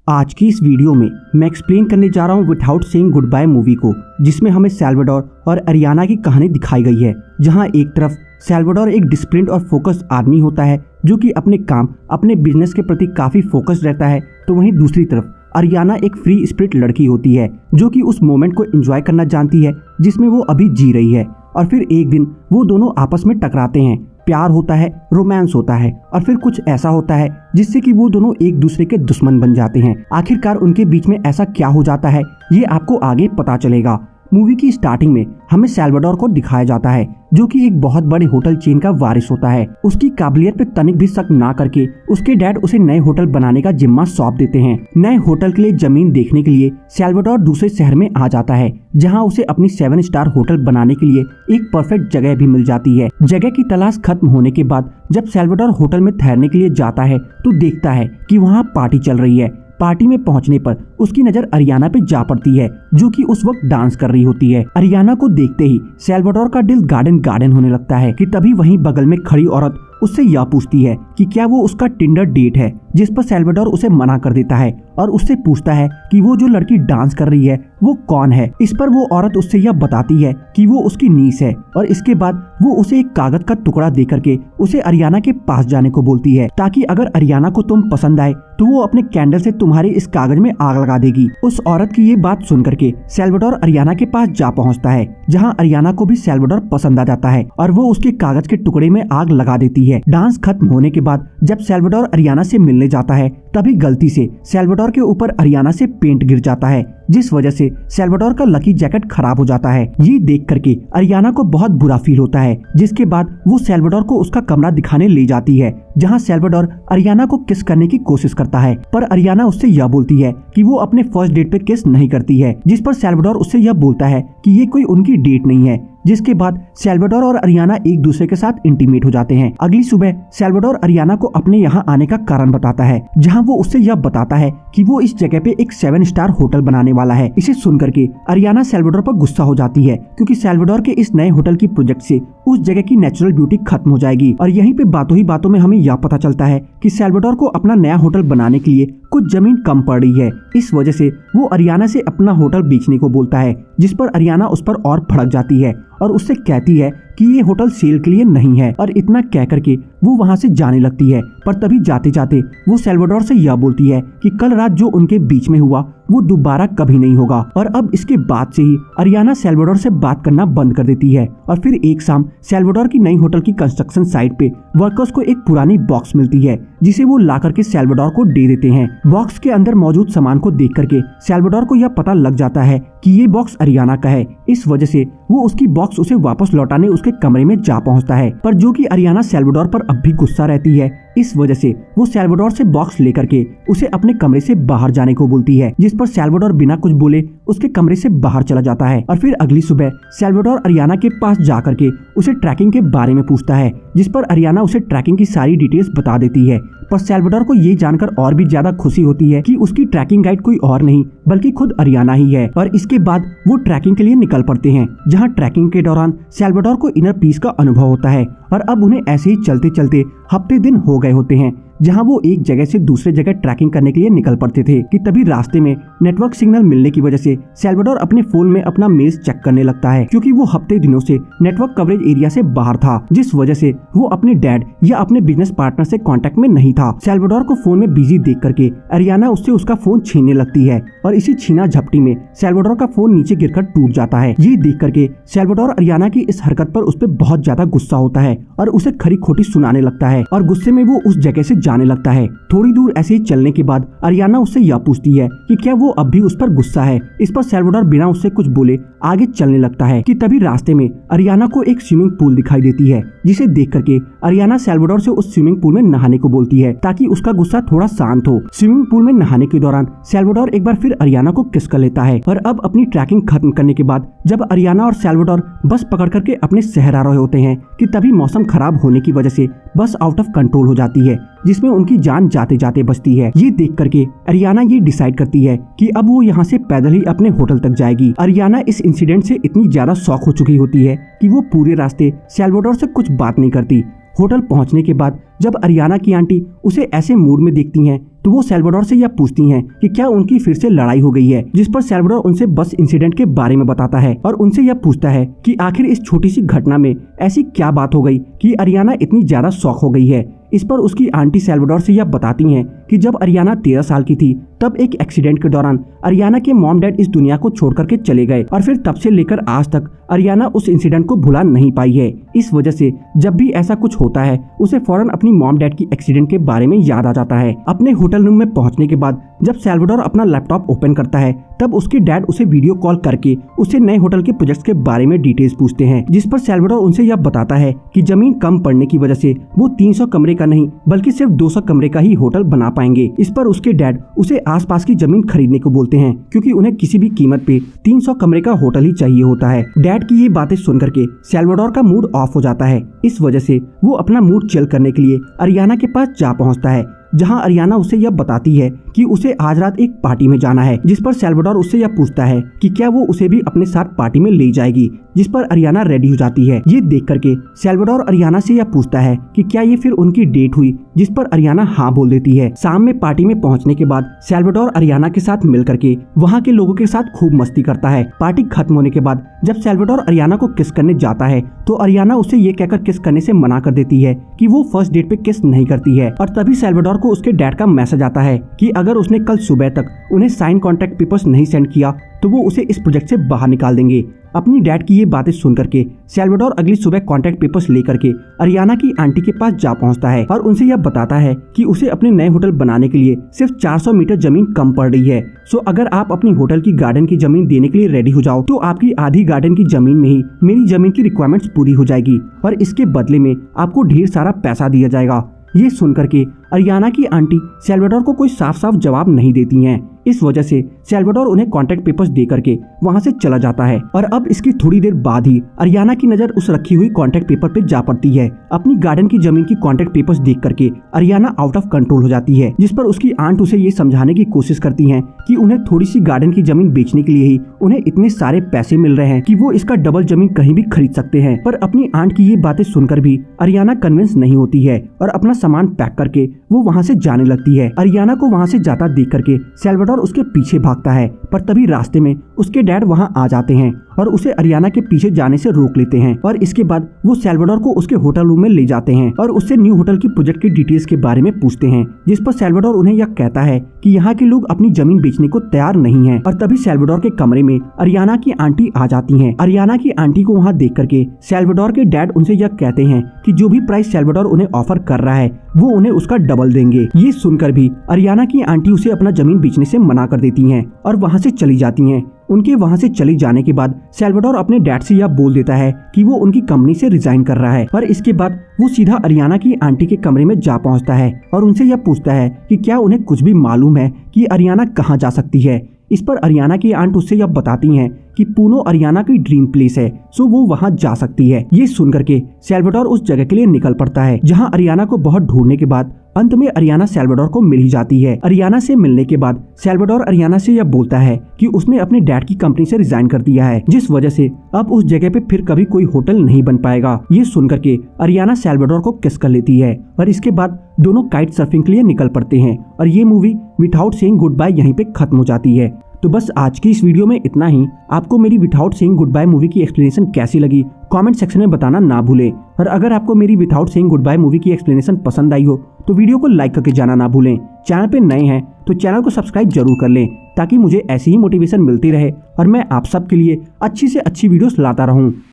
आज की इस वीडियो में मैं एक्सप्लेन करने जा रहा हूँ without saying goodbye movie को, जिसमें हमें सैल्वाडोर और अरियाना की कहानी दिखाई गई है। जहाँ एक तरफ सैल्वाडोर एक डिसिप्लिन्ड और फोकस्ड आदमी होता है जो कि अपने काम अपने बिजनेस के प्रति काफी फोकस्ड रहता है, तो वहीं दूसरी तरफ अरियाना एक फ्री स्पिरिट लड़की होती है जो कि उस मोमेंट को एंजॉय करना जानती है जिसमें वो अभी जी रही है। और फिर एक दिन वो दोनों आपस में टकराते हैं, प्यार होता है, रोमांस होता है और फिर कुछ ऐसा होता है जिससे कि वो दोनों एक दूसरे के दुश्मन बन जाते हैं। आखिरकार उनके बीच में ऐसा क्या हो जाता है ये आपको आगे पता चलेगा। मूवी की स्टार्टिंग में हमें सैल्वाडोर को दिखाया जाता है जो कि एक बहुत बड़े होटल चेन का वारिस होता है। उसकी काबिलियत पे तनिक भी शक ना करके उसके डैड उसे नए होटल बनाने का जिम्मा सौंप देते हैं। नए होटल के लिए जमीन देखने के लिए सैल्वाडोर दूसरे शहर में आ जाता है जहां उसे अपनी 7 स्टार होटल बनाने के लिए एक परफेक्ट जगह भी मिल जाती है। जगह की तलाश खत्म होने के बाद जब सैल्वाडोर होटल में ठहरने के लिए जाता है तो देखता है कि वहाँ पार्टी चल रही है। पार्टी में पहुंचने पर उसकी नजर अरियाना पे जा पड़ती है जो कि उस वक्त डांस कर रही होती है। अरियाना को देखते ही सैल्वाडोर का दिल गार्डन गार्डन होने लगता है कि तभी वहीं बगल में खड़ी औरत उससे यह पूछती है कि क्या वो उसका टिंडर डेट है, जिस पर सैल्वाडोर उसे मना कर देता है और उससे पूछता है कि वो जो लड़की डांस कर रही है वो कौन है। इस पर वो औरत उससे यह बताती है कि वो उसकी नीस है और इसके बाद वो उसे एक कागज का टुकड़ा दे करके उसे अरियाना के पास जाने को बोलती है ताकि अगर अरियाना को तुम पसंद आए तो वो अपने कैंडल से तुम्हारे इस कागज में आग लगा देगी। उस औरत की ये बात सुन करके सैल्वाडोर अरियाना के पास जा पहुंचता है जहां अरियाना को भी सैल्वाडोर पसंद आ जाता है और वो उसके कागज के टुकड़े में आग लगा देती है। डांस खत्म होने के बाद जब सैल्वाडोर अरियाना से मिलने जाता है तभी गलती से सैल्वाडोर के ऊपर अरियाना से पेंट गिर जाता है जिस वजह से सैल्वाडोर का लकी जैकेट खराब हो जाता है। ये देख करके अरियाना को बहुत बुरा फील होता है, जिसके बाद वो सैल्वाडोर को उसका कमरा दिखाने ले जाती है जहां सैल्वाडोर अरियाना को किस करने की कोशिश करता है, पर अरियाना उससे यह बोलती है कि वो अपने फर्स्ट डेट पे किस नहीं करती है, जिस पर सैल्वाडोर उससे यह बोलता है कि ये कोई उनकी डेट नहीं है। जिसके बाद सैल्वाडोर और अरियाना एक दूसरे के साथ इंटीमेट हो जाते हैं। अगली सुबह सैल्वाडोर अरियाना को अपने यहाँ आने का कारण बताता है जहाँ वो उससे यह बताता है कि वो इस जगह पे एक 7 स्टार होटल बनाने वाला है। इसे सुन करके अरियाना सैल्वाडोर पर गुस्सा हो जाती है क्योंकि सैल्वाडोर के इस नए होटल की प्रोजेक्ट से उस जगह की नेचुरल ब्यूटी खत्म हो जाएगी। और यहीं पे बातों ही बातों में हमें यह पता चलता है कि सैल्वाडोर को अपना नया होटल बनाने के लिए कुछ जमीन कम पड़ रही है। इस वजह से वो अरियाना से अपना होटल बेचने को बोलता है, जिस पर अरियाना उस पर और भड़क जाती है और उससे कहती है कि ये होटल सेल के लिए नहीं है। और इतना कह करके वो वहाँ से जाने लगती है, पर तभी जाते जाते वो सैल्वाडोर से यह बोलती है कि कल रात जो उनके बीच में हुआ वो दोबारा कभी नहीं होगा। और अब इसके बाद से ही अरियाना सैल्वाडोर से बात करना बंद कर देती है। और फिर एक शाम सैल्वाडोर की नई होटल की कंस्ट्रक्शन साइट पे वर्कर्स को एक पुरानी बॉक्स मिलती है जिसे वो ला करके सैल्वाडोर को दे देते हैं। बॉक्स के अंदर मौजूद सामान को देख करके सैल्वाडोर को यह पता लग जाता है कि ये बॉक्स अरियाना का है। इस वजह से वो उसकी बॉक्स उसे वापस लौटाने उसके कमरे में जा पहुंचता है, पर जो कि अरियाना सैल्वाडोर पर अब भी गुस्सा रहती है। इस वजह से वो सैल्वाडोर से बॉक्स लेकर के उसे अपने कमरे से बाहर जाने को बोलती है, जिस पर सैल्वाडोर बिना कुछ बोले उसके कमरे से बाहर चला जाता है। और फिर अगली सुबह सैल्वाडोर अरियाना के पास जाकर के उसे ट्रैकिंग के बारे में पूछता है, जिस पर अरियाना उसे ट्रैकिंग की सारी डिटेल्स बता देती है। पर सैल्वाडोर को ये जानकर और भी ज्यादा खुशी होती है कि उसकी ट्रैकिंग गाइड कोई और नहीं बल्कि खुद अरियाना ही है। और इसके बाद वो ट्रैकिंग के लिए निकल पड़ते हैं, जहाँ ट्रैकिंग के दौरान सैल्वाडोर को इनर पीस का अनुभव होता है। और अब उन्हें ऐसे ही चलते चलते हफ्ते दिन हो गए होते हैं, जहां वो एक जगह से दूसरे जगह ट्रैकिंग करने के लिए निकल पड़ते थे कि तभी रास्ते में नेटवर्क सिग्नल मिलने की वजह से सैल्वाडोर अपने फोन में अपना मेल्स चेक करने लगता है, क्योंकि वो हफ्ते दिनों से नेटवर्क कवरेज एरिया से बाहर था, जिस वजह से वो अपने डैड या अपने बिजनेस पार्टनर से कांटेक्ट में नहीं था। सैल्वाडोर को फोन में बिजी देख करके अरियाना उससे उसका फोन छीनने लगती है और इसी छीना झपटी में सैल्वाडोर का फोन नीचे गिरकर टूट जाता है। ये देख करके सैल्वाडोर अरियाना की इस हरकत पर उस पर बहुत ज्यादा गुस्सा होता है और उसे खरी खोटी सुनाने लगता है और गुस्से में वो उस जगह से जाने लगता है। थोड़ी दूर ऐसे ही चलने के बाद अरियाना उससे यह पूछती है कि क्या वो अब भी उस पर गुस्सा है। इस पर सैल्वाडोर बिना उससे कुछ बोले आगे चलने लगता है कि तभी रास्ते में अरियाना को एक स्विमिंग पूल दिखाई देती है, जिसे देख करके अरियाना सैल्वाडोर से उस स्विमिंग पूल में नहाने को बोलती है ताकि उसका गुस्सा थोड़ा शांत हो। स्विमिंग पूल में नहाने के दौरान सैल्वाडोर एक बार फिर अरियाना को किस कर लेता है। और अब अपनी ट्रैकिंग खत्म करने के बाद जब अरियाना और सैल्वाडोर बस पकड़ करके अपने शहर आ रहे होते हैं कि तभी मौसम खराब होने की वजह से बस आउट ऑफ कंट्रोल हो जाती है, जिसमें उनकी जान जाते जाते बचती है। ये देख करके अरियाना ये डिसाइड करती है कि अब वो यहाँ से पैदल ही अपने होटल तक जाएगी। अरियाना इस इंसिडेंट से इतनी ज्यादा शॉक हो चुकी होती है कि वो पूरे रास्ते सैल्वाडोर से कुछ बात नहीं करती। होटल पहुंचने के बाद जब अरियाना की आंटी उसे ऐसे मूड में देखती हैं तो वो सैल्वाडोर से यह पूछती हैं कि क्या उनकी फिर से लड़ाई हो गई है, जिस पर सैल्वाडोर उनसे बस इंसिडेंट के बारे में बताता है और उनसे यह पूछता है कि आखिर इस छोटी सी घटना में ऐसी क्या बात हो गई कि अरियाना इतनी ज्यादा शॉक हो गई है। इस पर उसकी आंटी सैल्वाडोर से यह बताती हैं कि जब अरियाना 13 साल की थी तब एक एक्सीडेंट के दौरान अरियाना के मॉम डैड इस दुनिया को छोड़ करके चले गए और फिर तब से लेकर आज तक अरियाना उस इंसिडेंट को भुला नहीं पाई है। इस वजह से जब भी ऐसा कुछ होता है उसे फौरन अपनी मॉम डैड की एक्सीडेंट के बारे में याद आ जाता है। अपने होटल रूम में पहुंचने के बाद जब सैल्वाडोर अपना लैपटॉप ओपन करता है तब उसके डैड उसे वीडियो कॉल करके उसे नए होटल के प्रोजेक्ट्स के बारे में डिटेल्स पूछते हैं, जिस पर सैल्वाडोर उनसे यह बताता है कि जमीन कम पड़ने की वजह से वो 300 कमरे का नहीं बल्कि सिर्फ 200 कमरे का ही होटल बना पाएंगे। इस पर उसके डैड उसे आसपास की जमीन खरीदने को बोलते हैं क्योंकि उन्हें किसी भी कीमत पे 300 कमरे का होटल ही चाहिए होता है। डैड की ये बातें सुन करके सैल्वाडोर का मूड ऑफ हो जाता है। इस वजह से वो अपना मूड चिल करने के लिए अरियाना के पास जा पहुंचता है, जहां अरियाना उसे यह बताती है कि उसे आज रात एक पार्टी में जाना है, जिस पर सैल्वाडोर उससे यह पूछता है कि क्या वो उसे भी अपने साथ पार्टी में ले जाएगी, जिस पर अरियाना रेडी हो जाती है। ये देख करके सैल्वाडोर अरियाना से यह पूछता है कि क्या ये फिर उनकी डेट हुई, जिस पर अरियाना हाँ बोल देती है। शाम में पार्टी में पहुंचने के बाद सैल्वाडोर अरियाना के साथ मिल करके वहाँ के लोगों के साथ खूब मस्ती करता है। पार्टी खत्म होने के बाद जब सैल्वाडोर अरियाना को किस करने जाता है तो अरियाना उसे ये कहकर किस करने से मना कर देती है कि वो फर्स्ट डेट पे किस नहीं करती है। और तभी सैल्वाडोर को उसके डैड का मैसेज आता है कि अगर उसने कल सुबह तक उन्हें साइन कॉन्ट्रैक्ट पेपर्स नहीं सेंड किया तो वो उसे इस प्रोजेक्ट से बाहर निकाल देंगे। अपनी डैड की ये बातें सुन करके सैल्वाडोर अगली सुबह कॉन्ट्रैक्ट पेपर्स लेकर के अरियाना की आंटी के पास जा पहुंचता है और उनसे यह बताता है कि उसे अपने नए होटल बनाने के लिए सिर्फ 400 मीटर जमीन कम पड़ रही है। सो अगर आप अपनी होटल की गार्डन की जमीन देने के लिए रेडी हो जाओ तो आपकी आधी गार्डन की जमीन में ही मेरी जमीन की रिक्वायरमेंट्स पूरी हो जाएगी और इसके बदले में आपको ढेर सारा पैसा दिया जाएगा। ये सुन करके अरियाना की आंटी सैल्वाडोर को कोई साफ साफ जवाब नहीं देती हैं। इस वजह से सैल्वाडोर उन्हें कॉन्ट्रैक्ट पेपर्स दे करके वहां से चला जाता है और अब इसकी थोड़ी देर बाद ही अरियाना की नजर उस रखी हुई कॉन्ट्रैक्ट पेपर पे जा पड़ती है। अपनी गार्डन की जमीन की कॉन्ट्रैक्ट पेपर्स देख करके अरियाना आउट ऑफ कंट्रोल हो जाती है, जिस पर उसकी आंट उसे ये समझाने की कोशिश करती है कि उन्हें थोड़ी सी गार्डन की जमीन बेचने के लिए ही उन्हें इतने सारे पैसे मिल रहे हैं कि वो इसका डबल जमीन कहीं भी खरीद सकते हैं। पर अपनी आंट की ये बातें सुनकर भी अरियाना कन्विंस नहीं होती है और अपना सामान पैक करके वो वहाँ से जाने लगती है। अरियाना को वहाँ से जाता देख करके सैल्वाडोर उसके पीछे भागता है, पर तभी रास्ते में उसके डैड वहाँ आ जाते हैं और उसे अरियाना के पीछे जाने से रोक लेते हैं और इसके बाद वो सैल्वाडोर को उसके होटल रूम में ले जाते हैं और उससे न्यू होटल की प्रोजेक्ट की डिटेल्स के बारे में पूछते हैं, जिस पर सैल्वाडोर उन्हें यह कहता है कि यहाँ के लोग अपनी जमीन बेचने को तैयार नहीं है। और तभी सैल्वाडोर के कमरे में अरियाना की आंटी आ जाती हैं। अरियाना की आंटी को वहाँ देख करके सैल्वाडोर के डैड उनसे यह कहते हैं कि जो भी प्राइस सैल्वाडोर उन्हें ऑफर कर रहा है वो उन्हें उसका डबल देंगे। ये सुनकर भी अरियाना की आंटी उसे अपना जमीन बेचने से मना कर देती हैं और वहाँ से चली जाती हैं। उनके वहाँ से चले जाने के बाद सैल्वाडोर अपने डैड से यह बोल देता है कि वो उनकी कंपनी से रिजाइन कर रहा है और इसके बाद वो सीधा अरियाना की आंटी के कमरे में जा पहुँचता है और उनसे यह पूछता है कि क्या उन्हें कुछ भी मालूम है कि अरियाना कहाँ जा सकती है। इस पर अरियाना की आंट उससे यह बताती हैं कि पूनो अरियाना की ड्रीम प्लेस है, सो वो वहाँ जा सकती है। ये सुन करके सैल्वाडोर उस जगह के लिए निकल पड़ता है, जहाँ अरियाना को बहुत ढूंढने के बाद अंत में अरियाना सैल्वाडोर को मिल ही जाती है। अरियाना से मिलने के बाद सैल्वाडोर अरियाना से यह बोलता है कि उसने अपने डैड की कंपनी से रिजाइन कर दिया है, जिस वजह से अब उस जगह पे फिर कभी कोई होटल नहीं बन पाएगा। ये सुन करके अरियाना सैल्वाडोर को किस कर लेती है और इसके बाद दोनों काइट सर्फिंग के लिए निकल पड़ते हैं और ये movie without saying goodbye यहीं पे खत्म हो जाती है। तो बस आज की इस वीडियो में इतना ही। आपको मेरी without saying goodbye movie की एक्सप्लेनेशन कैसी लगी कमेंट सेक्शन में बताना ना भूलें और अगर आपको मेरी without saying goodbye movie की एक्सप्लेनेशन पसंद आई हो तो वीडियो को लाइक करके जाना ना भूलें। चैनल पे नए हैं तो चैनल को सब्सक्राइब जरूर कर लें ताकि मुझे ऐसी ही मोटिवेशन मिलती रहे और मैं आप सबके लिए अच्छी से अच्छी वीडियोस लाता रहूं।